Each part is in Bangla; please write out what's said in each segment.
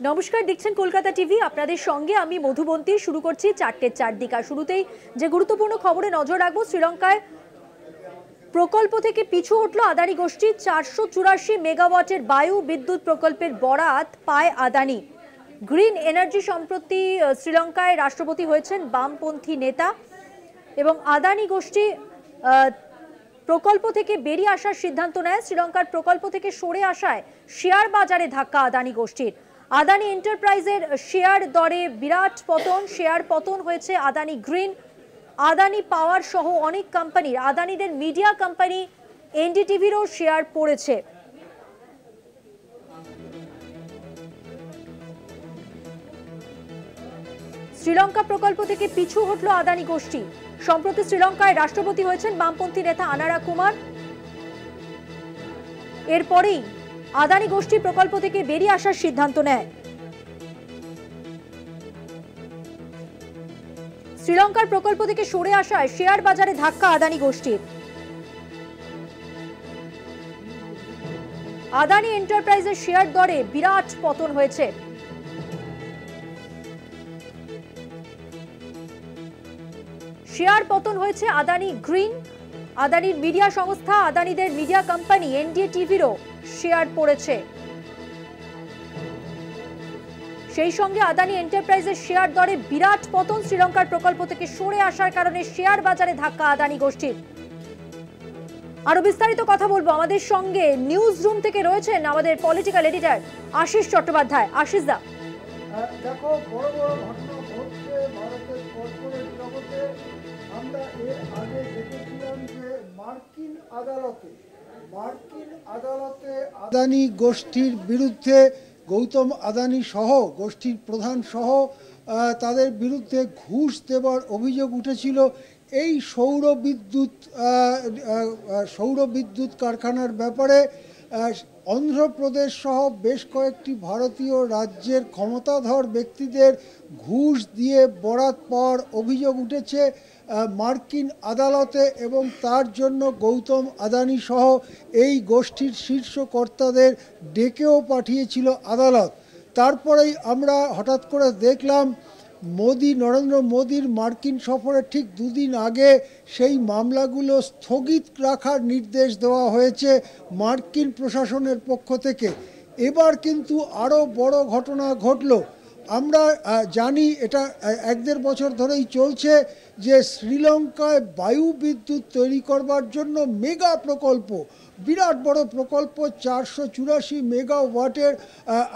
নমস্কার, দেখছেন কলকাতা টিভি। আপনাদের সঙ্গে আমি মধুবন্তী। শুরু করছি চারটের চারদিকা। শুরুতেই যে গুরুত্বপূর্ণ খবরে নজর রাখবো, শ্রীলঙ্কায় প্রকল্প থেকে পিছু হটল আদানি গোষ্ঠী। 484 মেগাওয়াটের বায়ু বিদ্যুৎ প্রকল্পের বরাত পায় আদানি। গ্রিন এনার্জি সম্প্রতি শ্রীলঙ্কায় রাষ্ট্রপতি হয়েছেন বামপন্থী নেতা, এবং আদানি গোষ্ঠী প্রকল্প থেকে বেরিয়ে আসার সিদ্ধান্ত নেয়। শ্রীলঙ্কার প্রকল্প থেকে সরে আসায় শেয়ার বাজারে ধাক্কা আদানি গোষ্ঠীর। আদানি এন্টারপ্রাইজের শেয়ার দরে বিরাট পতন। শেয়ার পতন হয়েছে আদানি গ্রিন, আদানি পাওয়ার সহ অনেক কোম্পানির। আদানিদের মিডিয়া কোম্পানি এনডিটিভিরও শেয়ার পড়েছে। শ্রীলঙ্কা প্রকল্প থেকে পিছু হটল আদানি গোষ্ঠী। সম্প্রতি শ্রীলঙ্কায় রাষ্ট্রপতি হয়েছেন বামপন্থী নেতা আনারা কুমার। এরপরেই আদানি গোষ্ঠী প্রকল্প থেকে বেরিয়ে আসার সিদ্ধান্ত নেয়। শ্রীলঙ্কার প্রকল্প থেকে সরে আসায় শেয়ার বাজারে ধাক্কা আদানি গোষ্ঠীর। আদানি এন্টারপ্রাইজের শেয়ার দরে বিরাট পতন হয়েছে। শেয়ার পতন হয়েছে আদানি গ্রিন, আদানির মিডিয়া সংস্থা, আদানিদের মিডিয়া কোম্পানি এনডিটিভিরও শেয়ার পড়েছে। সেই সঙ্গে আদানি এন্টারপ্রাইজের শেয়ার দরে বিরাট পতন। শ্রীলঙ্কার প্রকল্প থেকে সরে আসার কারণে শেয়ার বাজারে ধাক্কা আদানি গোষ্ঠীর। আরো বিস্তারিত কথা বলবো। আমাদের সঙ্গে নিউজ রুম থেকে রয়েছেন আমাদের পলিটিক্যাল এডিটর আশিস চট্টোপাধ্যায়। আশিস দা, দেখো, বড় বড় ঘটনা ঘটছে ভারতের কর্পোরেট জগতে। আমরা এর আগে দেখেছিলাম যে মার্কিন আদালতে আদানি গোষ্ঠীর বিরুদ্ধে, গৌতম আদানি সহ গোষ্ঠীর প্রধান সহ তাদের বিরুদ্ধে ঘুষ দেওয়ার অভিযোগ উঠেছিল। এই সৌর বিদ্যুৎ কারখানার ব্যাপারে অন্ধ্রপ্রদেশ সহ বেশ কয়েকটি ভারতীয় রাজ্যের ক্ষমতাধর ব্যক্তিদের ঘুষ দিয়ে বরাত পাওয়ার অভিযোগ উঠেছে মার্কিন আদালতে, এবং তার জন্য গৌতম আদানি সহ এই গোষ্ঠীর শীর্ষ কর্তাদের ডেকেও পাঠিয়েছিল আদালত। তারপরেই আমরা হঠাৎ করে দেখলাম নরেন্দ্র মোদির মার্কিন সফরের ঠিক দুদিন আগে সেই মামলাগুলো স্থগিত রাখার নির্দেশ দেওয়া হয়েছে মার্কিন প্রশাসনের পক্ষ থেকে। এবার কিন্তু আরও বড় ঘটনা ঘটল। আমরা জানি এটা 1-1.5 বছর ধরেই চলছে যে শ্রীলঙ্কায় বায়ু বিদ্যুৎ তৈরি করবার জন্য মেগা প্রকল্প, বিরাট বড় প্রকল্প 484 মেগাওয়াটের।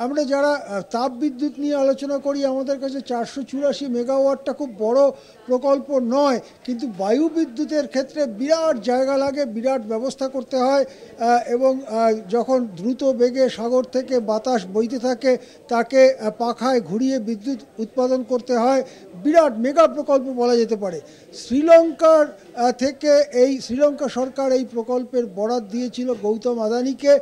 আমরা যারা তাপ বিদ্যুৎ নিয়ে আলোচনা করি, আমাদের কাছে 484 মেগাওয়াটটা খুব বড় প্রকল্প নয়, কিন্তু বায়ু বিদ্যুতের ক্ষেত্রে বিরাট জায়গা লাগে, বিরাট ব্যবস্থা করতে হয়, এবং যখন দ্রুত বেগে সাগর থেকে বাতাস বইতে থাকে তাকে পাখায় ঘুরিয়ে বিদ্যুৎ উৎপাদন করতে হয়। বিরাট মেগা প্রকল্প বলা যেতে পারে। শ্রীলঙ্কার থেকে শ্রীলঙ্কা সরকার এই প্রকল্পের বরাত দিয়েছিল গৌতম আদানিকে।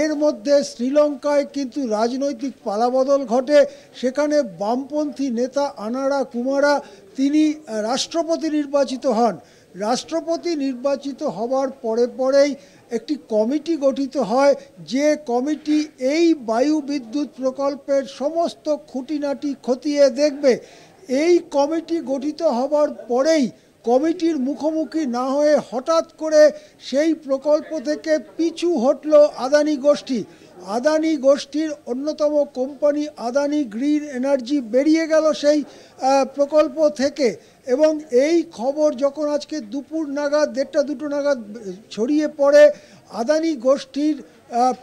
এর মধ্যে শ্রীলঙ্কায় কিন্তু রাজনৈতিক পালাবদল ঘটে। সেখানে বামপন্থী নেতা আনারা কুমারা তিনি রাষ্ট্রপতি নির্বাচিত হন। রাষ্ট্রপতি নির্বাচিত হওয়ার পরেই একটি কমিটি গঠিত হয়, যে কমিটি এই বায়ু বিদ্যুৎ প্রকল্পের সমস্ত খুঁটিনাটি খতিয়ে দেখবে। এই কমিটি গঠিত হবার পরেই কমিটির মুখোমুখি না হয়ে হঠাৎ করে সেই প্রকল্প থেকে পিছু হটল আদানি গোষ্ঠী। আদানি গোষ্ঠীর অন্যতম কোম্পানি আদানি গ্রিন এনার্জি বেরিয়ে গেল সেই প্রকল্প থেকে, এবং এই খবর যখন আজকে দুপুর নাগাদ 1টা-2টো নাগাদ ছড়িয়ে পড়ে, আদানি গোষ্ঠীর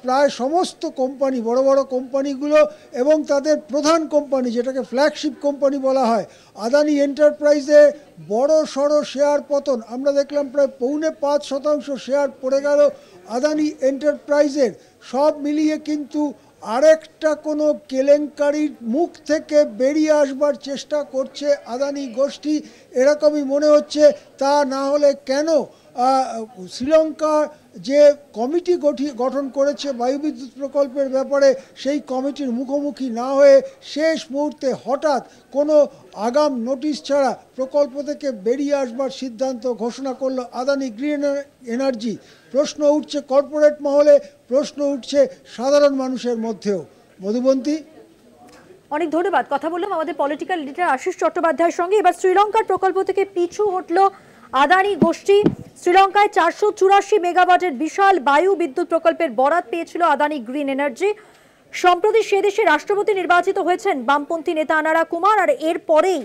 প্রায় সমস্ত কোম্পানি, বড় বড় কোম্পানিগুলো এবং তাদের প্রধান কোম্পানি, যেটাকে ফ্ল্যাগশিপ কোম্পানি বলা হয়, আদানি এন্টারপ্রাইজে বড় সড়ো শেয়ার পতন। আমরা দেখলাম প্রায় 4.5% শেয়ার পড়ে গেল আদানি এন্টারপ্রাইজের। সব মিলিয়ে কিন্তু আরেকটা কোনো কেলেঙ্কারির মুখ থেকে বেরিয়ে আসবার চেষ্টা করছে আদানি গোষ্ঠী, এরকমই মনে হচ্ছে। তা না হলে কেন শ্রীলঙ্কা যে কমিটি গঠন করেছে বায়ুবিদ্যুৎ প্রকল্পের ব্যাপারে, সেই কমিটির মুখোমুখি না হয়ে শেষ মুহূর্তে হঠাৎ কোনো আগাম নোটিশ ছাড়া প্রকল্প থেকে বেরিয়ে আসবার সিদ্ধান্ত ঘোষণা করলো আদানি গ্রিন এনার্জি। প্রশ্ন উঠছে কর্পোরেট মহলে, প্রশ্ন উঠছে সাধারণ মানুষের মধ্যেও। মধুবন্তী। অনেক ধন্যবাদ। কথা বললাম আমাদের পলিটিক্যাল এডিটর আশিস চট্টোপাধ্যায়ের সঙ্গে। এবার শ্রীলঙ্কার প্রকল্প থেকে পিছু হটল আদানি গোষ্ঠী। শ্রীলঙ্কায় 484 মেগাওয়াটের বিশাল বায়ু বিদ্যুৎ প্রকল্পের বরাত পেয়েছিল আদানি গ্রিন এনার্জি। সম্প্রতি সে দেশে রাষ্ট্রপতি নির্বাচিত হয়েছেন বামপন্থী নেতা আনারা কুমার, আর এরপরেই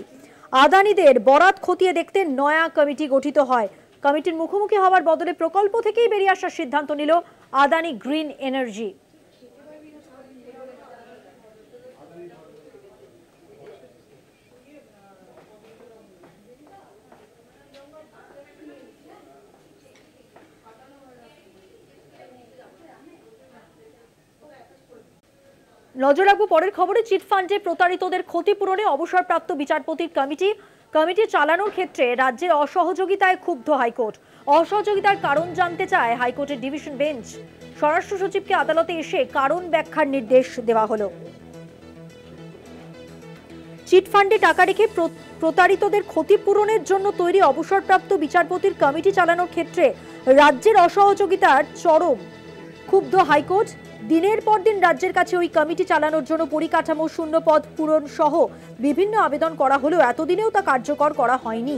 আদানিদের বরাত খতিয়ে দেখতে নয়া কমিটি গঠিত হয়। কমিটির মুখোমুখি হওয়ার বদলে প্রকল্প থেকেই বেরিয়ে আসার সিদ্ধান্ত নিল আদানি গ্রিন এনার্জি। নজর রাখবো পরের খবরে। চিটফান্ডে প্রতারিতদের ক্ষতিপূরণে অবসরপ্রাপ্ত বিচারপতির কমিটি চালানোর ক্ষেত্রে রাজ্যের অসহযোগিতায় ক্ষুব্ধ হাইকোর্ট। অসহযোগিতার কারণ জানতে চায় হাইকোর্টের ডিভিশন বেঞ্চ। স্বরাষ্ট্র সচিবকে আদালতে এসে কারণ ব্যাখ্যার নির্দেশ দেওয়া হলো। চিটফান্ডে টাকা রেখে প্রতারিতদের ক্ষতিপূরণের জন্য তৈরি অবসরপ্রাপ্ত বিচারপতির কমিটি চালানোর ক্ষেত্রে রাজ্যের অসহযোগিতার চরম ক্ষুব্ধ হাইকোর্ট। দিনের পর দিন রাজ্যের কাছে ওই কমিটি চালানোর জন্য পরিকাঠামো, শূন্য পদ পূরণ সহ বিভিন্ন আবেদন করা হলেও এতদিনেও তা কার্যকর করা হয়নি।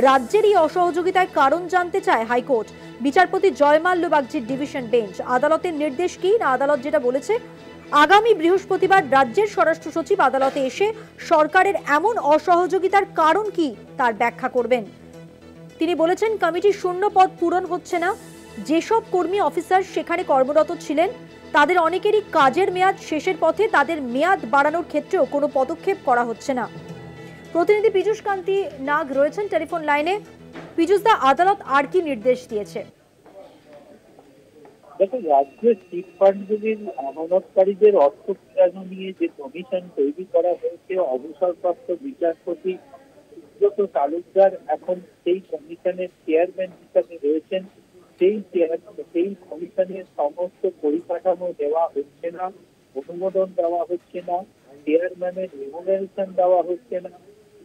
রাজ্যের এই অসহযোগিতার কারণ জানতে চায় হাইকোর্ট। বিচারপতি জয়মাল্য বাগচির ডিভিশন বেঞ্চ। আদালতের নির্দেশ কি না, আদালত যেটা বলেছে, আগামী বৃহস্পতিবার রাজ্যের স্বরাষ্ট্র সচিব আদালতে এসে সরকারের এমন অসহযোগিতার কারণ কি তার ব্যাখ্যা করবেন। তিনি বলেছেন, কমিটির শূন্য পদ পূরণ হচ্ছে না। যেসব কর্মী অফিসার সেখানে কর্মরত ছিলেন তাদের অনেকেরই কাজের মেয়াদ শেষের পথে, তাদের মেয়াদ বাড়ানোর ক্ষেত্রেও কোনো পদক্ষেপ করা হচ্ছে না। প্রতিনিধি পীযূষ কান্তি নাগ রয়েছেন টেলিফোন লাইনে। পীযূষ দা, আদালত আর কি নির্দেশ দিয়েছে? দেখো, রাজ্যের চিটফান্ডগুলির আমানতকারীদের অর্থ ফেরানো নিয়ে যে কমিশন তৈরি করা হয়েছে, অবসরপ্রাপ্ত বিচারপতি সুব্রত তালুকদার এখন সেই কমিশনের চেয়ারম্যান হিসাবে রয়েছেন। সেই কমিশনের সমস্ত পরিকাঠামো দেওয়া হচ্ছে না, অনুমোদন দেওয়া হচ্ছে না, চেয়ারম্যানের রেমুনারেশন দেওয়া হচ্ছে না,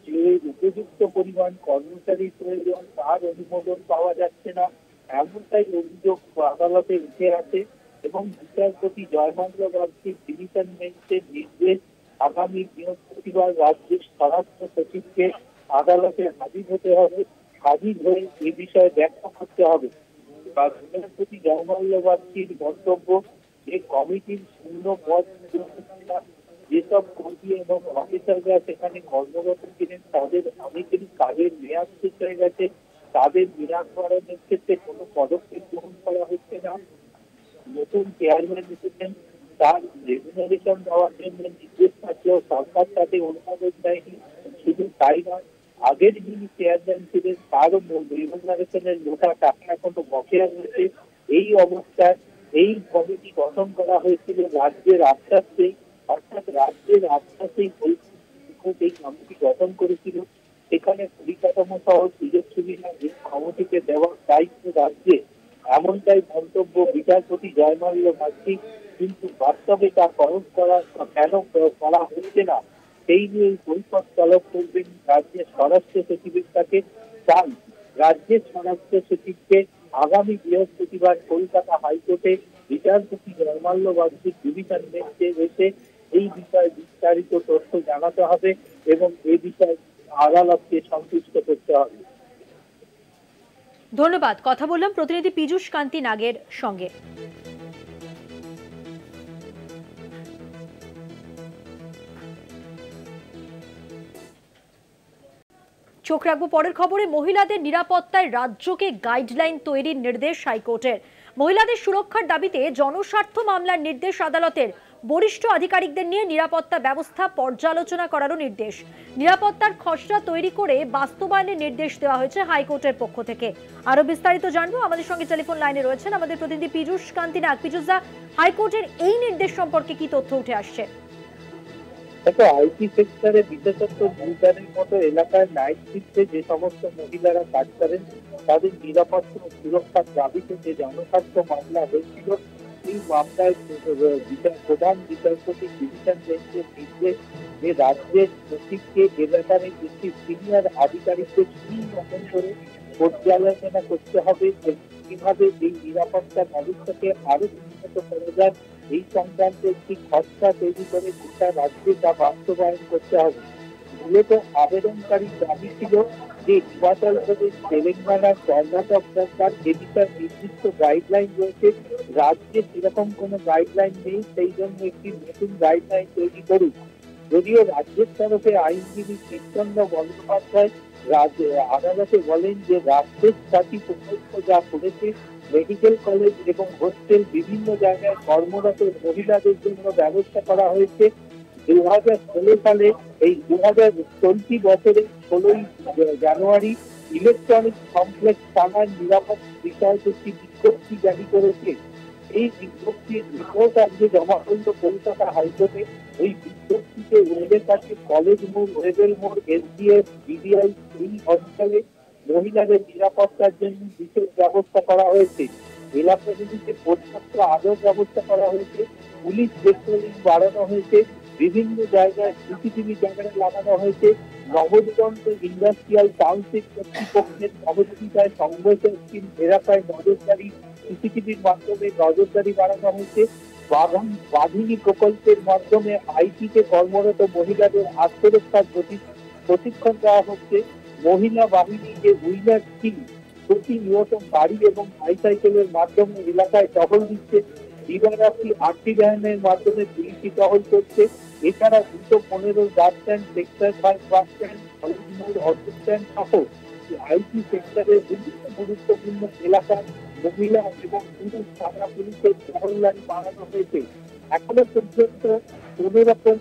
যে উপযুক্ত পরিমাণ কর্মচারী প্রয়োজন তার অনুমোদন পাওয়া যাচ্ছে না, এমনটাই অভিযোগ আদালতে উঠে আসে। এবং বিচারপতি জয়মাল্য বাগচির ডিভিশন বেঞ্চের নির্দেশ, আগামী বৃহস্পতিবার রাজ্যের স্বরাষ্ট্র সচিবকে আদালতে হাজির হতে হবে। হাজির হয়ে এ বিষয়ে ব্যাখ্যা করতে হবে। বিচারপতি জয়মাল্য বাগচির মন্তব্য, যে কমিটির শূন্য পদ, যেসব কর্মী এবং অফিসাররা সেখানে কর্মরত ছিলেন তাদের অনেকেরই কাজের মেয়াদ শেষ হয়ে গেছে, তাদের মেয়াদ বাড়ানোর ক্ষেত্রে কোনো পদক্ষেপ গ্রহণ করা হচ্ছে না। নতুন চেয়ারম্যান এসেছেন, তার রেমুনারেশন দেওয়ার জন্য নির্দেশ থাকলেও সরকার তাতে অনুমোদন দেয়নি। শুধু তাই নয়, আগের যিনি চেয়ারম্যান ছিলেন তারও রেমুনারেশনের মোটা টাকা এখনো বকেয়া রয়েছে। এই অবস্থায় এই কমিটি গঠন করা হয়েছিল রাজ্যের আশ্বাসেই, অর্থাৎ রাজ্যের আশ্বাসেই এই কমিটি গঠন করেছিল। সেখানে পরিকাঠামো সহ সুযোগ সুবিধা এই কমিটিকে দেওয়ার দায়িত্ব রাজ্যে, এমনটাই মন্তব্য বিচারপতি জয়মাল্য বাগচি। কিন্তু বাস্তবে তা কেন করা হচ্ছে না সেই নিয়ে পরিষদ তলব করবেন রাজ্যের স্বরাষ্ট্র সচিবের কাছে। তাই রাজ্যের স্বরাষ্ট্র সচিবকে আগামী বৃহস্পতিবার কলকাতা হাইকোর্টে বিচারপতি জয়মাল্য বাগচির ডিভিশন বেঞ্চে এসে এই বিষয়ে বিস্তারিত তথ্য জানাতে হবে এবং এই বিষয়ে আদালতকে সন্তুষ্ট করতে হবে। ধন্যবাদ। কথা বললাম প্রতিনিধি পীযূষ কান্তি নাগের সঙ্গে। চোখ রাখবো পরের খবরে। মহিলাদের নিরাপত্তায় রাজ্যকে গাইডলাইন তৈরির নির্দেশ হাইকোর্টের। মহিলাদের সুরক্ষার দাবিতে জনস্বার্থ মামলার নির্দেশ আদালতের। বরিষ্ঠ আধিকারিকদের নিয়ে নিরাপত্তা ব্যবস্থা পর্যালোচনা করারও নির্দেশ। নিরাপত্তার খসড়া তৈরি করে বাস্তবায়নের নির্দেশ দেওয়া হয়েছে হাইকোর্টের পক্ষ থেকে। আরো বিস্তারিত জানবো, আমাদের সঙ্গে টেলিফোন লাইনে রয়েছেন আমাদের প্রতিনিধি পীযূষ কান্তি নাগ। পীযূষ দা, হাইকোর্টের এই নির্দেশ সম্পর্কে কি তথ্য উঠে আসছে? দেখো, আইটি সেক্টরে বিশেষত ভূটানের মতো এলাকায় নাইট শিফটে যে সমস্ত মহিলারা কাজ করেন তাদের নিরাপত্তা ও সুরক্ষার দাবিতে যে জনস্বার্থ মামলা হয়েছিল, এই মামলায় প্রধান বিচারপতি ডিভিশন বেঞ্চের নির্দেশ যে রাজ্যের সচিবকে এলাকার একটি সিনিয়র আধিকারিকদের কি গঠন করে পর্যালোচনা করতে হবে, কিভাবে এই নিরাপত্তা ব্যবস্থাকে আরো উন্নত করা যায় এই সংক্রান্ত একটি খসড়া তৈরি করে গোটা রাজ্যে তা বাস্তবায়ন করতে হবে। মূলত আবেদনকারী দাবি ছিল যে হিমাচল প্রদেশ, তেলেঙ্গানা, কর্ণাটক সরকার এ বিষয়ে নির্দিষ্ট গাইডলাইন রয়েছে, রাজ্যে সেরকম কোনো গাইডলাইন নেই, সেই জন্য একটি নতুন গাইডলাইন তৈরি করুন। যদিও রাজ্যের তরফে আইনজীবী কৃষ্ণচন্দ্র বন্দ্যোপাধ্যায় আদালতে বলেন যে রাজ্যের 6টি প্রকল্প যা করেছে, মেডিকেল কলেজ এবং হোস্টেল, বিভিন্ন জায়গায় কর্মরত মহিলাদের জন্য ব্যবস্থা করা হয়েছে। 2016 সালে এই 2000 বছরে 16ই জানুয়ারি ইলেকট্রনিক কমপ্লেক্স থানার নিরাপদ বিষয়ক একটি বিজ্ঞপ্তি জারি করেছে। এই বিজ্ঞপ্তির রিপোর্ট আজকে জমা করল কলকাতা হাইকোর্টে। ওই বিজ্ঞপ্তিতে উল্লেখ আছে কলেজ মোড়, ওয়েবেল মোড়, এসডিএফ, বিডিআই এই অঞ্চলে মহিলাদের নিরাপত্তার জন্য বিশেষ ব্যবস্থা করা হয়েছে। এলাকাগুলিতে পর্যাপ্ত আলোর ব্যবস্থা করা হয়েছে, পুলিশ পেট্রোলিং বাড়ানো হয়েছে, বিভিন্ন জায়গায় সিসিটিভি ক্যামেরা লাগানো হয়েছে। নবদিগন্ত ইন্ডাস্ট্রিয়াল টাউনশিপ কর্তৃপক্ষের সহযোগিতায় সংবেদনশীল এলাকায় নজরদারি, সিসিটিভির মাধ্যমে নজরদারি বাড়ানো হয়েছে। বাঘিনী প্রকল্পের মাধ্যমে আইটিতে কর্মরত মহিলাদের আত্মরক্ষার প্রশিক্ষণ দেওয়া হচ্ছে। মহিলা বাহিনী যে উইনার টিম প্রতিনিয়ত গাড়ি এবং বাইসাইকেলের মাধ্যমে এলাকায় টহল দিচ্ছে। দিবারাত্রি 8টি ভ্যানের মাধ্যমে পুলিশি টহল করছে। এছাড়া 215 bus stand, sector 5 bus stand, college মোড়, অটো স্ট্যান্ড সহ আইটি সেক্টরের বিভিন্ন গুরুত্বপূর্ণ এলাকায় মহিলা এবং পুরুষ থানা পুলিশের টহলদারি বাড়ানো হয়েছে। এখনো পর্যন্ত কোন রকম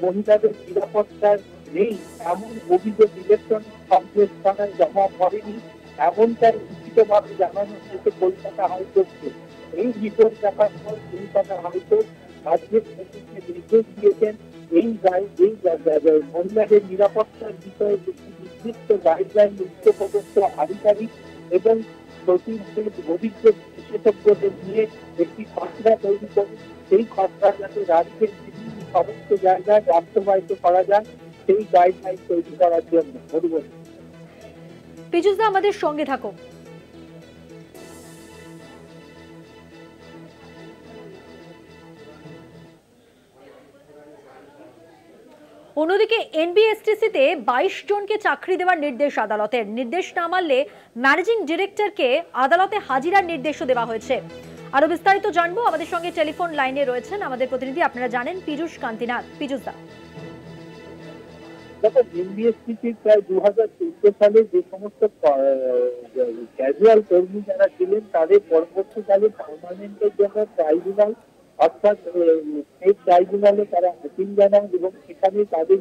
মহিলাদের নিরাপত্তার নেই এমন অভিযোগ ইলেকট্রনিক কমপ্লেক্স থানায় জমা পড়েনি, এমনটাই লিখিতভাবে জানানো হয়েছে কলকাতা হাইকোর্টকে। এই রিপোর্ট দেখার পর কলকাতা হাইকোর্ট রাজ্যের পুলিশকে নির্দেশ দিয়েছেন এই মহিলাদের নিরাপত্তার বিষয়ে একটি নির্দিষ্ট গাইডলাইন উচ্চপদস্থ আধিকারিক এবং সচিবদের অভিজ্ঞ বিশেষজ্ঞদের নিয়ে একটি খসড়া তৈরি করে সেই খসড়া যাতে রাজ্যের বিভিন্ন সমস্ত জায়গায় বাস্তবায়িত করা যায় সেই গাইডলাইন তৈরি করার জন্য। ধন্যবাদ। পীযুষদা, আমাদের সঙ্গে থাকো। অন্যদিকে এনবিএসটিসিতে 22 জনকে চাকরি দেওয়ার নির্দেশ আদালতের। নির্দেশ না মানলে ম্যানেজিং ডিরেক্টরকে আদালতে হাজিরার নির্দেশও দেওয়া হয়েছে। আরো বিস্তারিত জানবো, আমাদের সঙ্গে টেলিফোন লাইনে রয়েছেন আমাদের প্রতিনিধি, আপনারা জানেন, পীযূষ কান্তিনাথ। পীযূষদা, দেখো, এনবিএসটিসি প্রায় 2014 সালে যে সমস্ত ক্যাজুয়াল কর্মী যারা ছিলেন তাদের পরবর্তীকালে পার্মানেন্টের জন্য ট্রাইব্যুনাল অর্থাৎ স্টেট ট্রাইব্যুনালে তারা আপিল জানান এবং সেখানে তাদের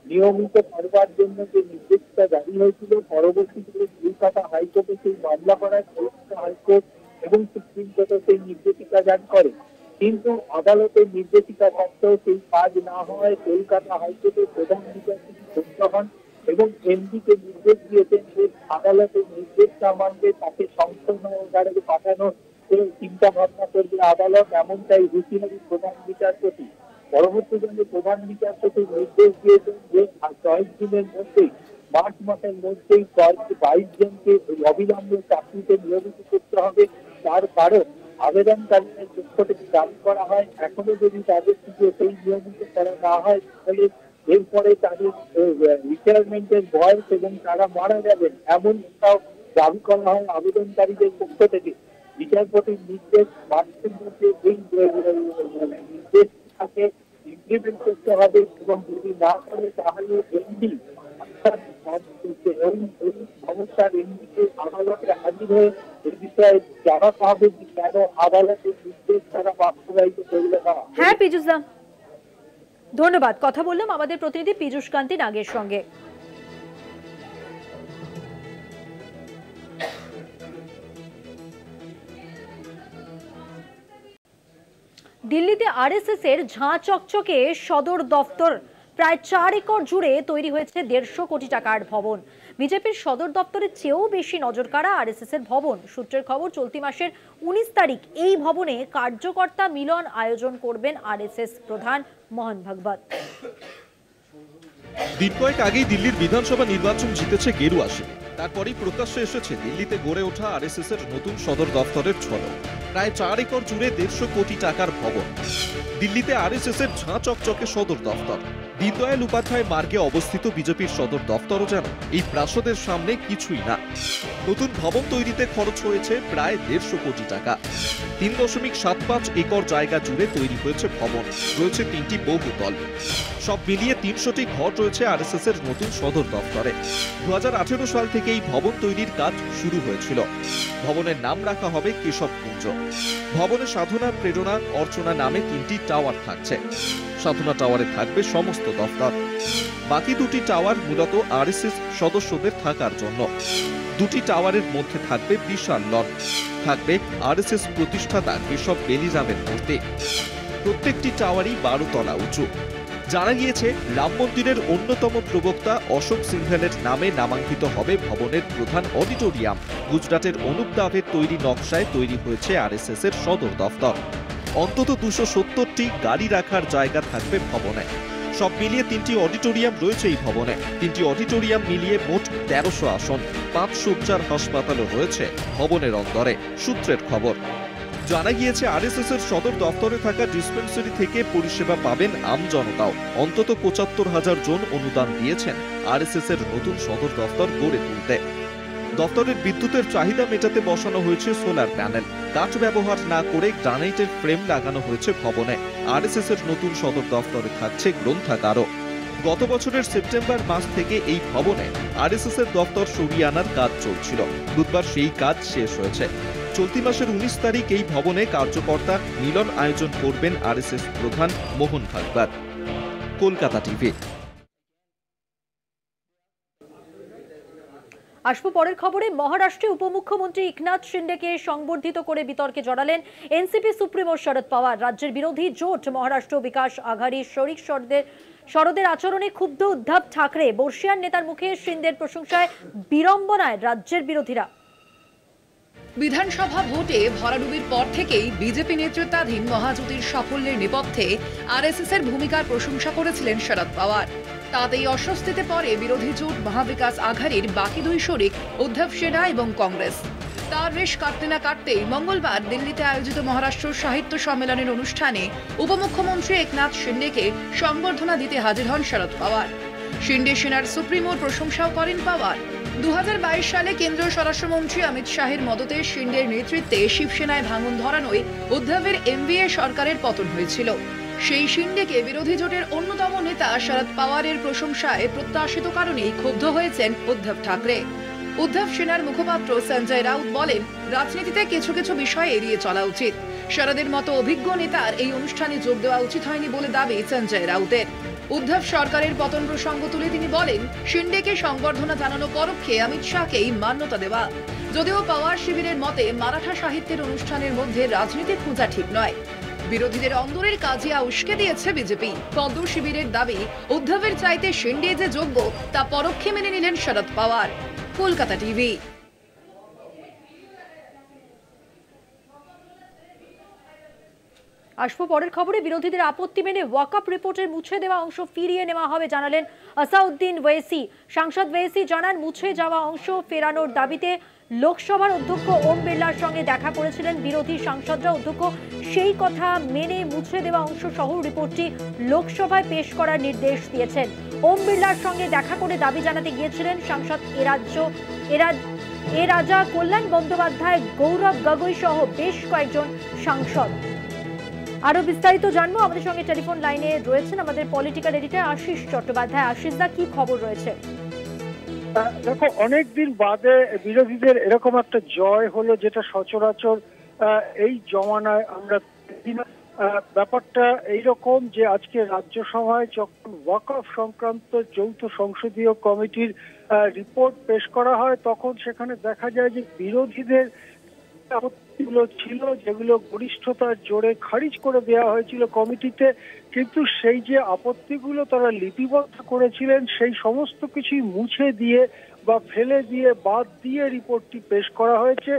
নিয়মিত করবার জন্য যে নির্দেশিকা জারি হয়েছিল, পরবর্তীকালে কলকাতা হাইকোর্টে সেই মামলা করায় কলকাতা হাইকোর্ট এবং সুপ্রিম কোর্টে সেই নির্দেশিকা জারি করে। কিন্তু আদালতের নির্দেশিকা সত্ত্বেও সেই কাজ না হওয়ায় কলকাতা হাইকোর্টের প্রধান বিচারপতি ক্ষুব্ধ হন এবং এমডিকে নির্দেশ দিয়েছেন যে আদালতের নির্দেশ না মানলে তাকে সংশোধনাগারে পাঠানোর চিন্তা ভাবনা করবে আদালত, এমনটাই হুঁশিয়ারি প্রধান বিচারপতি। পরবর্তীকালে প্রধান বিচারপতি নির্দেশ দিয়েছেন যে 6 দিনের মধ্যেই, মার্চ মাসের মধ্যেই 22 জনকে অবিলম্বে চাকরিতে নিয়োজিত করতে হবে। তার কারণ আবেদনকারীদের পক্ষ থেকে দাবি করা হয় এখনো যদি তাদের থেকে সেই নিয়মিত করা না হয় তাহলে এরপরে তাদের রিটায়ারমেন্টের বয়স এবং তারা মারা যাবেন, এমনটাও দাবি করা হয় আবেদনকারীদের পক্ষ থেকে। বিচারপতির নির্দেশ মার্চের মধ্যে এই নির্দেশটাকে ইমপ্লিমেন্ট করতে হবে এবং যদি না করে তাহলে এমডি সমস্যার এমডিকে আদালতে হাজির হয়ে এই বিষয়ে জানাতে হবে যে কেন আদালতের নির্দেশ তারা বাস্তবায়িত করবে না। হ্যাঁ পীযূষদা, ধন্যবাদ। কথা বললাম আমাদের প্রতিনিধি পীযূষ কান্তি নাগের সঙ্গে। দিল্লিতে আরএসএস এর ঝাঁ চকচকে সদর দফতর, প্রায় 4 একর জুড়ে তৈরি হয়েছে 150 কোটি টাকার ভবন। বিজেপির সদর দপ্তরের চেয়েও বেশি নজরকাড়া আরএসএস এর ভবন। সূত্রের খবর, চলতি মাসের 19 তারিখ এই ভবনে কার্যকর্তা মিলন আয়োজন করবেন আরএসএস প্রধান মোহন ভাগবত। দিন কয়েক আগেই দিল্লির বিধানসভা নির্বাচন জিতেছে গেরুয়া শিবির। তারপরই প্রকাশ্যে এসেছে দিল্লিতে গড়ে ওঠা আরএসএস এর নতুন সদর দফতরের ঝলক। প্রায় 4 একর জুড়ে 150 কোটি টাকার ভবন। দিল্লিতে আরএসএস এর ঝাঁ চকচকে সদর দফতর। দীনদয়াল উপাধ্যায় মার্গে অবস্থিত বিজেপির সদর দফতরও যেন এই প্রাসাদের সামনে কিছুই না। নতুন ভবন তৈরিতে খরচ হয়েছে প্রায় 150 কোটি টাকা। 3.75 একর জায়গা জুড়ে তৈরি হয়েছে ভবন, রয়েছে 3টি বহুতল। সব মিলিয়ে 300টি ঘর রয়েছে আরএসএস এর নতুন সদর দফতরে। 2018 সাল থেকে এই ভবন তৈরির কাজ শুরু হয়েছিল। ভবনের নাম রাখা হবে কেশবকুঞ্জ। ভবনে সাধনা, প্রেরণা, অর্চনা নামে 3টি টাওয়ার থাকছে। সাধনা টাওয়ারে থাকবে সমস্ত দফতর। বাকি 2টি টাওয়ার মূলত আরএসএস সদস্যদের থাকার জন্য। 2টি টাওয়ারের মধ্যে থাকবে বিশাল লন। থাকবে আরএসএস প্রতিষ্ঠাতা কেশব বেলিরামের মূর্তি। প্রত্যেকটি টাওয়ারই 12 তলা উঁচু। জানা গিয়েছে রাম মন্দিরের অন্যতম প্রবক্তা অশোক সিংঘলের নামে নামাঙ্কিত হবে ভবনের প্রধান অডিটোরিয়াম। গুজরাটের অনুপ দাভের তৈরি নকশায় তৈরি হয়েছে আরএসএস এর সদর দফতর। অন্তত 270টি গাড়ি রাখার জায়গা থাকবে ভবনে। সব মিলিয়ে 3টি অডিটোরিয়াম রয়েছে এই ভবনে। 3টি অডিটোরিয়াম মিলিয়ে মোট 1300 আসন। 5 শয্যার হাসপাতালও রয়েছে ভবনের অন্দরে, সূত্রের খবর। জানা গিয়েছে আরএসএস এর সদর দফতরে থাকা ডিসপেন্সারি থেকে পরিষেবা পাবেন আমজনতাও। অন্তত 75,000 জন অনুদান দিয়েছেন আরএসএস এর নতুন সদর দফতর গড়ে তুলতে। দফতরের বিদ্যুতের চাহিদা মেটাতে বসানো হয়েছে সোলার প্যানেল। কাঠ ব্যবহার না করে গ্রানাইটের ফ্রেম লাগানো হয়েছে ভবনে। আরএসএস এর নতুন সদর দফতরে থাকছে গ্রন্থাগারও। গত বছরের সেপ্টেম্বর মাস থেকে এই ভবনে আরএসএস এর দফতর সরিয়ে আনার কাজ চলছিল। বুধবার সেই কাজ শেষ হয়েছে। চলতি মাসের 19 তারিখ এই ভবনে কার্যকর্তা মিলন আয়োজন করবেন আরএসএস প্রধান মোহন ভাগবত। কলকাতা টিভি। আসবো পরের খবরে। মহারাষ্ট্রে উপমুখ্যমন্ত্রী একনাথ শিন্ডেকে সংবর্ধিত করে বিতর্কে জড়ালেন এনসিপি সুপ্রিমো শরদ পাওয়ার। রাজ্যের বিরোধী জোট মহারাষ্ট্র বিকাশ আঘাড়ির শরিক শরদের আচরণে ক্ষুব্ধ উদ্ধব ঠাকরে। বর্ষিয়ান নেতার মুখে শিন্ডের প্রশংসায় বিড়ম্বনায় রাজ্যের বিরোধীরা। বিধানসভা ভোটে ভরাডুবির পর থেকেই বিজেপি নেতৃত্বাধীন মহাজোটের সাফল্যের নেপথ্যে আরএসএস এর ভূমিকার প্রশংসা করেছিলেন শরদ পাওয়ার। তাতেই অস্বস্তিতে পড়ে বিরোধী জোট মহাবিকাশ আঘাড়ির বাকি 2 শরিক উদ্ধব সেনা এবং কংগ্রেস। তার রেশ কাটতে না কাটতেই মঙ্গলবার দিল্লিতে আয়োজিত মহারাষ্ট্র সাহিত্য সম্মেলনের অনুষ্ঠানে উপমুখ্যমন্ত্রী একনাথ শিন্ডেকে সংবর্ধনা দিতে হাজির হন শরদ পাওয়ার। শিন্ডে সেনার সুপ্রিমোর প্রশংসাও করেন পাওয়ার। 2022 সালে কেন্দ্রীয় স্বরাষ্ট্রমন্ত্রী অমিত শাহের মদতে শিন্ডের নেতৃত্বে শিবসেনায় ভাঙন ধরানোয় উদ্ধবের এনডিএ সরকারের পতন হয়েছিল। সেই শিন্ডেকে বিরোধী জোটের অন্যতম নেতা শরদ পাওয়ারের প্রশংসায় প্রত্যাশিত কারণেই ক্ষুব্ধ হয়েছেন উদ্ধব ঠাকরে। উদ্ধব সেনার মুখপাত্র সঞ্জয় রাউত বলেন, রাজনীতিতে কিছু কিছু বিষয় এড়িয়ে চলা উচিত। শরদের মতো অভিজ্ঞ নেতার এই অনুষ্ঠানে যোগ দেওয়া উচিত হয়নি বলে দাবি সঞ্জয় রাউতের। উদ্ধব সরকারের পতন প্রসঙ্গ তুলে তিনি বলেন, শিন্ডেকে সংবর্ধনা জানানো পরোক্ষে অমিত শাহকেই মান্যতা দেওয়া। যদিও পাওয়ার শিবিরের মতে মারাঠা সাহিত্যের অনুষ্ঠানের মধ্যে রাজনীতি খোঁজা ঠিক নয়। বিরোধীদের অন্দরের কাজিয়া উস্কে দিয়েছে বিজেপি। পদ্ম শিবিরের দাবি, উদ্ধবের চাইতে শিন্ডে যে যোগ্য তা পরোক্ষে মেনে নিলেন শরদ পাওয়ার। কলকাতা টিভি। আসবো পরের খবরে। বিরোধীদের আপত্তি মেনে ওয়াকআপ রিপোর্টের মুছে দেওয়া অংশ ফিরিয়ে নেওয়া হবে জানালেন আসাউদ্দিন ওয়েসি। সাংসদ ওয়েসি জানান, মুছে যাওয়া অংশ ফেরানোর দাবিতে লোকসভার অধ্যক্ষ ওম বিড়লার সঙ্গে দেখা করেছিলেন বিরোধী সাংসদরা। অধ্যক্ষ সেই কথা মেনে মুছে দেওয়া অংশ সহ রিপোর্টটি লোকসভায় পেশ করার নির্দেশ দিয়েছেন। ওম বিড়লার সঙ্গে দেখা করে দাবি জানাতে গিয়েছিলেন সাংসদ এ রাজা, কল্যাণ বন্দ্যোপাধ্যায়, গৌরব গগৈ সহ বেশ কয়েকজন সাংসদ। আরো বিস্তারিত জানবো। আমাদের সঙ্গে টেলিফোন লাইনে রয়েছেন আমাদের পলিটিক্যাল এডিটর আশিস চট্টোপাধ্যায়। আশিস দা, কি খবর রয়েছে? দেখো, অনেকদিন বাদে বিরোধীদের এরকম একটা জয় হলো, যেটা সচরাচর এই জমানায় আমরা ব্যাপারটা এইরকম যে আজকে রাজ্যসভায় যখন ওয়াকফ সংক্রান্ত যৌথ সংসদীয় কমিটির রিপোর্ট পেশ করা হয়, তখন সেখানে দেখা যায় যে বিরোধীদের আপত্তিগুলো ছিল, যেগুলো গরিষ্ঠতার জোরে খারিজ করে দেওয়া হয়েছিল কমিটিতে, কিন্তু সেই যে আপত্তিগুলো তারা লিপিবদ্ধ করেছিলেন সেই সমস্ত কিছুই মুছে দিয়ে বা ফেলে দিয়ে বাদ দিয়ে রিপোর্টটি পেশ করা হয়েছে।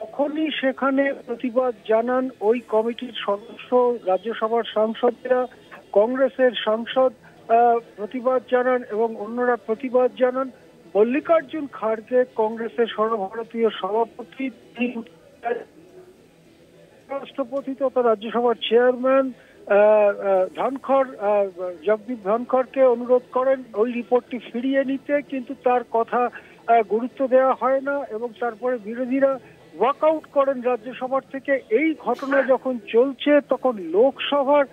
তখনই সেখানে প্রতিবাদ জানান ওই কমিটির সদস্য, রাজ্যসভার সাংসদরা, কংগ্রেসের সাংসদ প্রতিবাদ জানান এবং অন্যরা প্রতিবাদ জানান। মল্লিকার্জুন খাড়গে কংগ্রেসের সর্বভারতীয় সভাপতি, রাষ্ট্রপতি তথা রাজ্যসভার চেয়ারম্যান ধনখড় জগদীপ ধনখড়কে অনুরোধ করেন ওই রিপোর্টটি ফিরিয়ে নিতে, কিন্তু তার কথা গুরুত্ব দেওয়া হয় না এবং তারপরে বিরোধীরা ওয়াকআউট করেন রাজ্যসভার থেকে। এই ঘটনা যখন চলছে তখন লোকসভার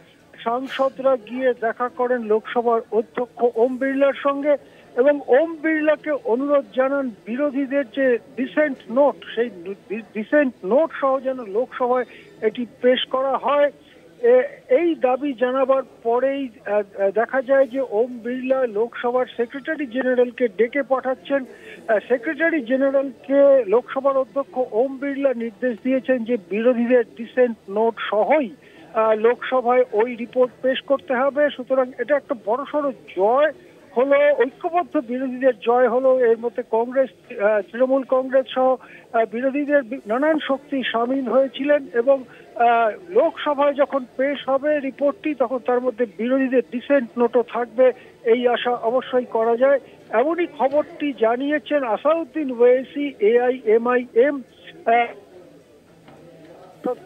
সাংসদরা গিয়ে দেখা করেন লোকসভার অধ্যক্ষ ওম বিড়লার সঙ্গে এবং ওম বিড়লাকে অনুরোধ জানান বিরোধীদের যে ডিসেন্ট নোট, সেই ডিসেন্ট নোট সহ যেন লোকসভায় এটি পেশ করা হয়। এই দাবি জানাবার পরেই দেখা যায় যে ওম বিড়লা লোকসভার সেক্রেটারি জেনারেলকে ডেকে পাঠাচ্ছেন। সেক্রেটারি জেনারেলকে লোকসভার অধ্যক্ষ ওম বিড়লা নির্দেশ দিয়েছেন যে বিরোধীদের ডিসেন্ট নোট সহই লোকসভায় ওই রিপোর্ট পেশ করতে হবে। সুতরাং এটা একটা বড়সড় জয় হলো, ঐক্যবদ্ধ বিরোধীদের জয় হলো। এর মধ্যে কংগ্রেস, তৃণমূল কংগ্রেস সহ বিরোধীদের নানান শক্তি সামিল হয়েছিলেন এবং লোকসভায় যখন পেশ হবে রিপোর্টটি তখন তার মধ্যে বিরোধীদের ডিসেন্ট নোটও থাকবে, এই আশা অবশ্যই করা যায়। এমনই খবরটি জানিয়েছেন আসাউদ্দিন ওয়েসি, AIMIM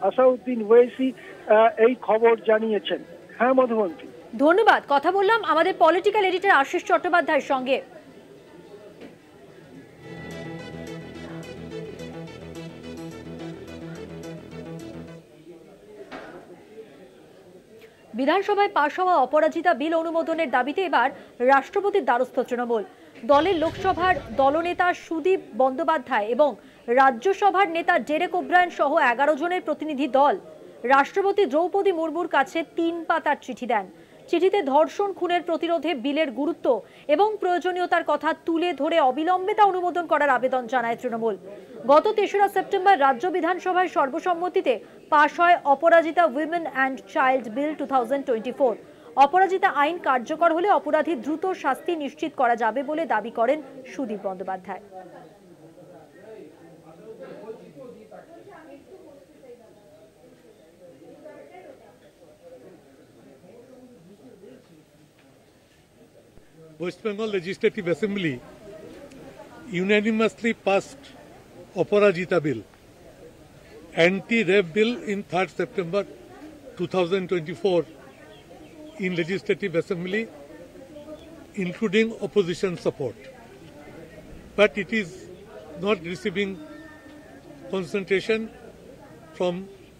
আসাউদ্দিন ওয়েসি এই খবর জানিয়েছেন। হ্যাঁ মধুবন্তী, ধন্যবাদ। কথা বললাম আমাদের পলিটিক্যাল এডিটর আশিস চট্টোপাধ্যায়ের সঙ্গে। বিধানসভায় পাশ হওয়া অপরাজিতা বিল অনুমোদনের দাবিতে এবার রাষ্ট্রপতির দ্বারস্থ তৃণমূল। দলের লোকসভার দলনেতা সুদীপ বন্দ্যোপাধ্যায় এবং রাজ্যসভার নেতা ডেরেক ওব্রায়েন সহ 11 জনের প্রতিনিধি দল রাষ্ট্রপতি দ্রৌপদী মুর্মুর কাছে 3 পাতার চিঠি দেন। চিঠিতে ধর্ষণ খুনের প্রতিরোধে বিলের গুরুত্ব এবং প্রয়োজনীয়তার কথা তুলে ধরে অবিলম্বে তা অনুমোদন করার আবেদন জানায় তৃণমূল। গত 3রা সেপ্টেম্বর রাজ্য বিধানসভায় সর্বসম্মতিতে পাশ হয় অপরাজিতা উইমেন অ্যান্ড চাইল্ড বিল 2024। অপরাজিতা আইন কার্যকর হলে অপরাধী দ্রুত শাস্তি নিশ্চিত করা যাবে বলে দাবি করেন Sudip Bandyopadhyay. West Bengal Legislative Assembly unanimously passed Aparajita Bill, anti-rape bill in 3rd September 2024 in Legislative Assembly, including opposition support. But it is not receiving concentration from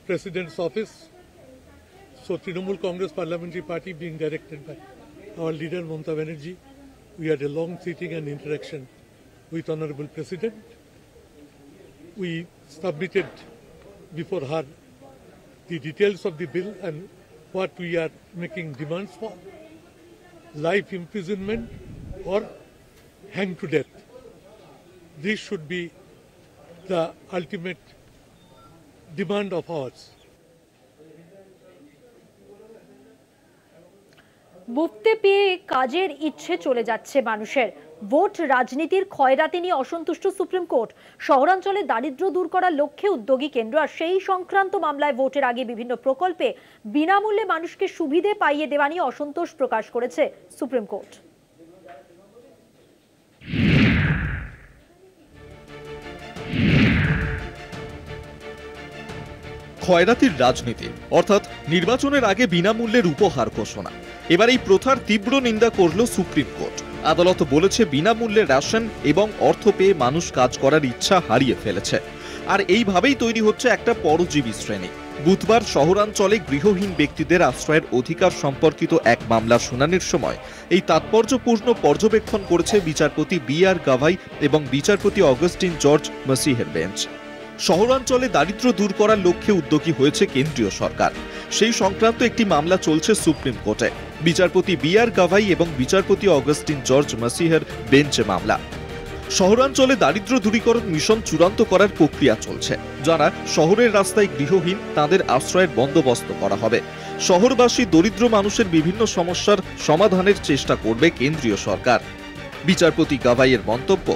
President's office. So Trinamool Congress Parliamentary Party, being directed by our leader Mamata Banerjee, we had a long sitting and interaction with Honorable President. We submitted before her the details of the bill and what we are making demands for: life imprisonment or hang to death. This should be the ultimate demand of ours. মুক্তি পেয়ে কাজের ইচ্ছে চলে যাচ্ছে মানুষের। ভোট রাজনীতির খয়রাতি নিয়ে অসন্তুষ্ট সুপ্রিম কোর্ট। শহরাঞ্চলে দারিদ্র্য দূর করার লক্ষ্যে উদ্যোগী কেন্দ্র, আর সেই সংক্রান্ত মামলায় ভোটের আগে বিভিন্ন প্রকল্পে বিনামূল্যে মানুষকে সুবিধে পাইয়ে দেওয়া নিয়ে অসন্তোষ প্রকাশ করেছে সুপ্রিম কোর্ট। খয়রাতির রাজনীতি অর্থাৎ নির্বাচনের আগে বিনামূল্যের উপহার ঘোষণা, এবার এই প্রথার তীব্র নিন্দা করল সুপ্রিম কোর্ট। আদালত বলেছে বিনামূল্যে রেশন এবং অর্থ পেয়ে মানুষ কাজ করার ইচ্ছা হারিয়ে ফেলেছে, আর এইভাবেই তৈরি হচ্ছে একটা পরজীবী শ্রেণী। বুধবার শহরাঞ্চলে গৃহহীন ব্যক্তিদের আশ্রয়ের অধিকার সম্পর্কিত এক মামলার শুনানির সময় এই তাৎপর্যপূর্ণ পর্যবেক্ষণ করেছে বিচারপতি BR গাভাই এবং বিচারপতি অগাস্টিন জর্জ মাসিহের বেঞ্চ। শহরাঞ্চলে দারিদ্র্য দূর করার লক্ষ্যে উদ্যোগী হয়েছে কেন্দ্রীয় সরকার, সেই সংক্রান্ত একটি মামলা চলছে সুপ্রিম কোর্টে। বিচারপতি BR গাভাই এবং বিচারপতি অগাস্টিন জর্জ মাসিহের বেঞ্চে মামলা। শহরাঞ্চলে দারিদ্র্য দূরীকরণ মিশন চূড়ান্ত করার প্রক্রিয়া চলছে। যারা শহরের রাস্তায় গৃহহীন তাদের আশ্রয়ের বন্দোবস্ত করা হবে। শহরবাসী দরিদ্র মানুষের বিভিন্ন সমস্যার সমাধানের চেষ্টা করবে কেন্দ্রীয় সরকার। বিচারপতি গাভাইয়ের মন্তব্য,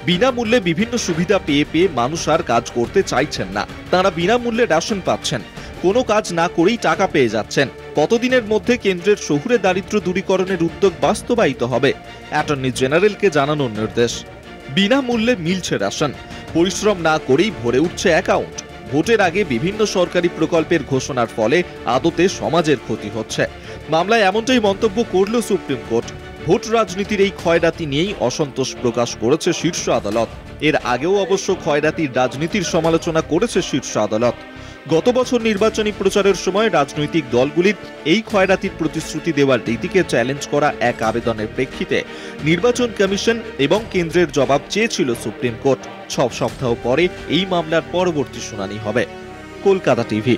বিনামূল্যে বিভিন্ন সুবিধা পেয়ে পেয়ে মানুষ আর কাজ করতে চাইছেন না। তারা বিনামূল্যে রেশন পাচ্ছেন, কোনো কাজ না করেই টাকা পেয়ে যাচ্ছেন। কতদিনের মধ্যে কেন্দ্রের শহুরে দারিদ্র্য দূরীকরণের উদ্যোগ বাস্তবায়িত হবে, অ্যাটর্নি জেনারেলকে জানানোর নির্দেশ। বিনামূল্যে মিলছে রেশন, পরিশ্রম না করেই ভরে উঠছে অ্যাকাউন্ট। ভোটের আগে বিভিন্ন সরকারি প্রকল্পের ঘোষণার ফলে আদতে সমাজের ক্ষতি হচ্ছে। মামলায় এমনটাই মন্তব্য করল সুপ্রিম কোর্ট। ভোট রাজনীতির এই ক্ষয়রাতি নিয়েই অসন্তোষ প্রকাশ করেছে শীর্ষ আদালত। এর আগেও অবশ্য ক্ষয়রাতির রাজনীতির সমালোচনা করেছে শীর্ষ আদালত। গত বছর নির্বাচনী প্রচারের সময় রাজনৈতিক দলগুলির এই ক্ষয়রাতির প্রতিশ্রুতি দেওয়ার রীতিকে চ্যালেঞ্জ করা এক আবেদনের প্রেক্ষিতে নির্বাচন কমিশন এবং কেন্দ্রের জবাব চেয়েছিল সুপ্রিম কোর্ট। 6 সপ্তাহ পরে এই মামলার পরবর্তী শুনানি হবে। কলকাতা টিভি।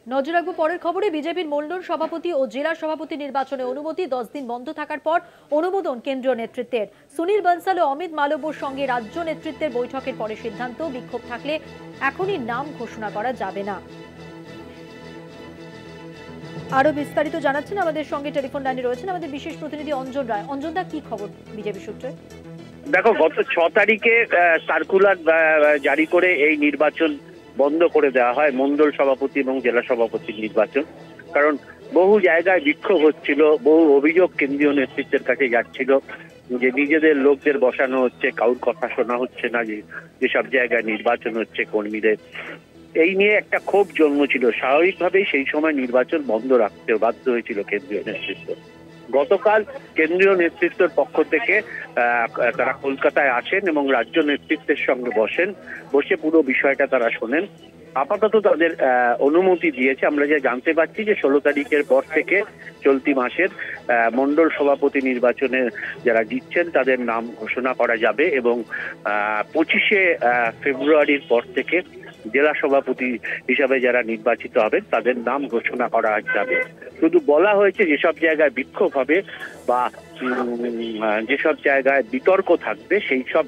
নজর রাখবো পরের খবরে। বিজেপির মণ্ডল সভাপতি ও জেলা সভাপতি নির্বাচনে অনুমতি, 10 দিন বন্ধ থাকার পর অনুমোদন কেন্দ্রীয় নেতৃত্বের। সুনীল বনসাল ও অমিত মালব্যর সঙ্গে রাজ্য নেতৃত্বের বৈঠকের পরে সিদ্ধান্ত, বিক্ষোভ থাকলে এখনই নাম ঘোষণা করা যাবে না। আরো বিস্তারিত জানাচ্ছেন আমাদের সঙ্গে টেলিফোন লাইনে রয়েছেন আমাদের বিশেষ প্রতিনিধি অঞ্জন রায়। অঞ্জনদা, কি খবর বিজেপি সূত্রে? দেখো, গত 6 তারিখে সার্কুলার জারি করে এই নির্বাচন বন্ধ করে দেওয়া হয়, মণ্ডল সভাপতি এবং জেলা সভাপতির নির্বাচন। কারণ বহু জায়গায় বিক্ষোভ হচ্ছিল, বহু অভিযোগ কেন্দ্রীয় নেতৃত্বের কাছে যাচ্ছিল যে নিজেদের লোকদের বসানো হচ্ছে, কারোর কথা শোনা হচ্ছে না, যেসব জায়গায় নির্বাচন হচ্ছে কর্মীদের। এই নিয়ে একটা ক্ষোভ জন্মেছিল। স্বাভাবিকভাবেই সেই সময় নির্বাচন বন্ধ রাখতে বাধ্য হয়েছিল কেন্দ্রীয় নেতৃত্ব। গতকাল কেন্দ্রীয় নেতৃত্বের পক্ষ থেকে তারা কলকাতায় আসেন এবং রাজ্য নেতৃত্বের সঙ্গে বসে পুরো বিষয়টা তারা শোনেন। আপাতত তাদের অনুমতি দিয়েছে। আমরা যা জানতে পারছি যে 16 তারিখের পর থেকে চলতি মাসের মণ্ডল সভাপতি নির্বাচনে যারা জিতছেন তাদের নাম ঘোষণা করা যাবে এবং 25শে ফেব্রুয়ারির পর থেকে জেলা সভাপতি হিসাবে যারা নির্বাচিত হবেন তাদের নাম ঘোষণা করা যাবে। শুধু বলা হয়েছে যেসব জায়গায় বিক্ষোভ হবে বা যেসব জায়গায় বিতর্ক থাকবে সেই সব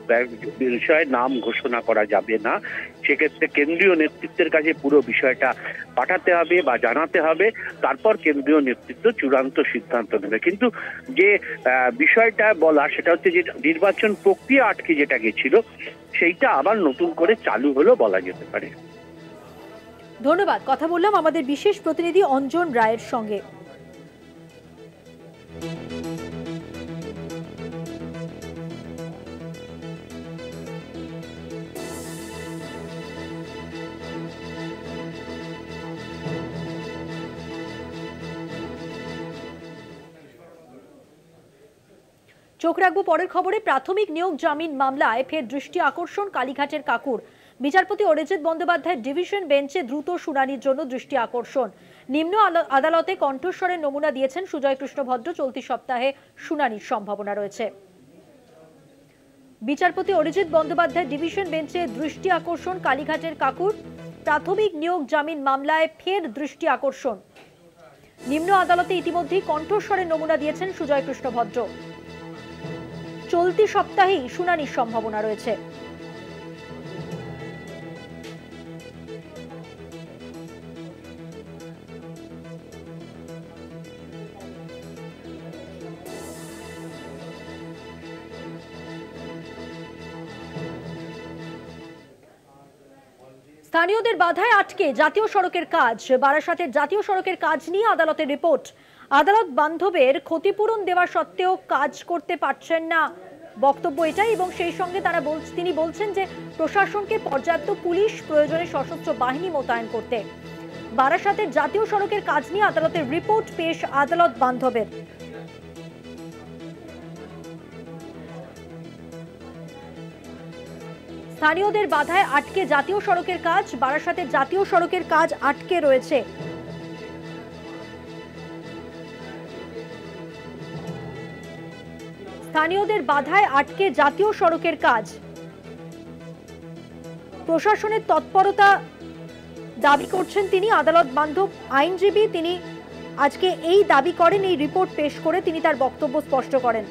বিষয়ে নাম ঘোষণা করা যাবে না। সেক্ষেত্রে কেন্দ্রীয় নেতৃত্বের কাছে পুরো বিষয়টা পাঠাতে হবে বা জানাতে হবে, তারপর কেন্দ্রীয় নেতৃত্ব চূড়ান্ত সিদ্ধান্ত নেবে। কিন্তু যে বিষয়টা বলা সেটা হচ্ছে যে নির্বাচন প্রক্রিয়া আটকে যেটা গেছিল সেইটা আবার নতুন করে চালু হলো বলা যেতে পারে। ধন্যবাদ। কথা বললাম আমাদের বিশেষ প্রতিনিধি অঞ্জন রায়ের সঙ্গে। চোখ রাখবো পরের খবরে। প্রাথমিক নিয়োগ জামিন মামলায় ফের দৃষ্টি আকর্ষণ কালীঘাটের কাকুর। বিচারপতি অরিজিৎ বন্দ্যোপাধ্যায়ের ডিভিশন বেঞ্চে দ্রুত শুনানির জন্য দৃষ্টি আকর্ষণ। নিম্ন আদালতে কণ্ঠস্বরের নমুনা দিয়েছেন সুজয় কৃষ্ণ ভদ্র। চলতি সপ্তাহে শুনানির সম্ভাবনা রয়েছে। বিচারপতি অরিজিৎ বন্দ্যোপাধ্যায়ের ডিভিশন বেঞ্চে দৃষ্টি আকর্ষণ কালীঘাটের কাকুর। প্রাথমিক নিয়োগ জামিন মামলায় ফের দৃষ্টি আকর্ষণ। নিম্ন আদালতে ইতিমধ্যেই কণ্ঠস্বরের নমুনা দিয়েছেন সুজয় কৃষ্ণ ভদ্র। চলতি সপ্তাহেই শুনানির সম্ভাবনা রয়েছে। স্থানীয়দের বাধায় আটকে জাতীয় সড়কের কাজ। বারাসাতের জাতীয় সড়কের কাজ নিয়ে আদালতের রিপোর্ট। আদালত বান্ধবের ক্ষতিপূরণ দেওয়া সত্ত্বেও কাজ করতে পারছেন না, বক্তব্য এটাই। এবং সেই সঙ্গে তিনি বলছেন যে প্রশাসনকে পর্যাপ্ত পুলিশ, প্রয়োজনে সশস্ত্র বাহিনী মোতায়েন করতে। বারাসাতের জাতীয় সড়কের কাজ নিয়ে আদালতের রিপোর্ট পেশ আদালত বান্ধবের। স্থানীয়দের বাধায় আটকে জাতীয় সড়কের কাজ। বারাসাতের জাতীয় সড়কের কাজ আটকে রয়েছে। স্থানীয়দের বাধায় আটকে জাতীয় সড়কের কাজ। প্রশাসনের তৎপরতা দাবি করছেন তিনি। আদালত বান্ধব আইনজীবী তিনি আজকে এই দাবি করেন। এই রিপোর্ট পেশ করে তিনি তার বক্তব্য স্পষ্ট করেন।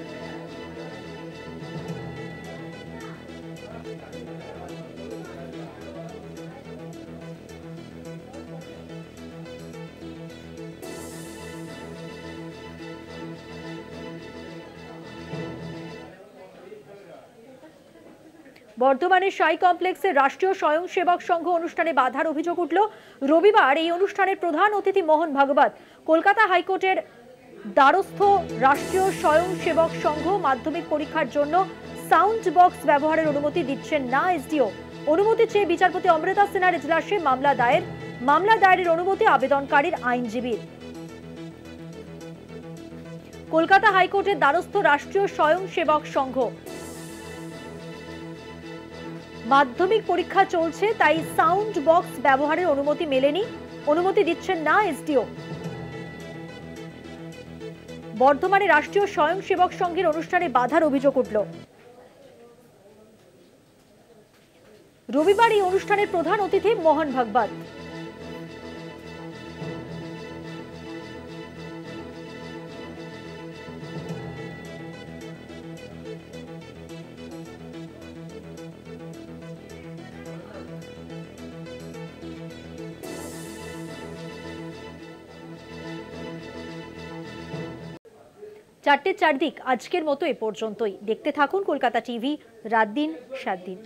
বর্ধমানের সাই কমপ্লেক্সে রাষ্ট্রীয় স্বয়ংসেবক সংঘ অনুষ্ঠানে বাধার অভিযোগ উঠল। রবিবার এই অনুষ্ঠানের প্রধান অতিথি মোহন ভাগবত। কলকাতা হাইকোর্টের দ্বারস্থ রাষ্ট্রীয় স্বয়ংসেবক সংঘ মাধ্যমিক পরীক্ষার জন্য সাউন্ড বক্স ব্যবহারের অনুমতি দিচ্ছেন না এসডিও। অনুমতি চেয়ে বিচারপতি অমৃতা সিনহার এজলাসে মামলা দায়েরের অনুমতি আবেদনকারীর আইনজীবীর। কলকাতা হাইকোর্টের দ্বারস্থ রাষ্ট্রীয় স্বয়ংসেবক সংঘ মাধ্যমিক পরীক্ষা চলছে, তাই সাউন্ড বক্স ব্যবহারের অনুমতি মেলেনি, অনুমতি দিচ্ছেন না এসডিও। বর্ধমানে রাষ্ট্রীয় স্বয়ংসেবক সংঘের অনুষ্ঠানে বাধার অভিযোগ উঠল। রবিবার এই অনুষ্ঠানের প্রধান অতিথি মোহন ভাগবত। চারটের চারদিক আজকের মতো এ পর্যন্তই। দেখতে থাকুন কলকাতা টিভি, রাত দিন 7 দিন।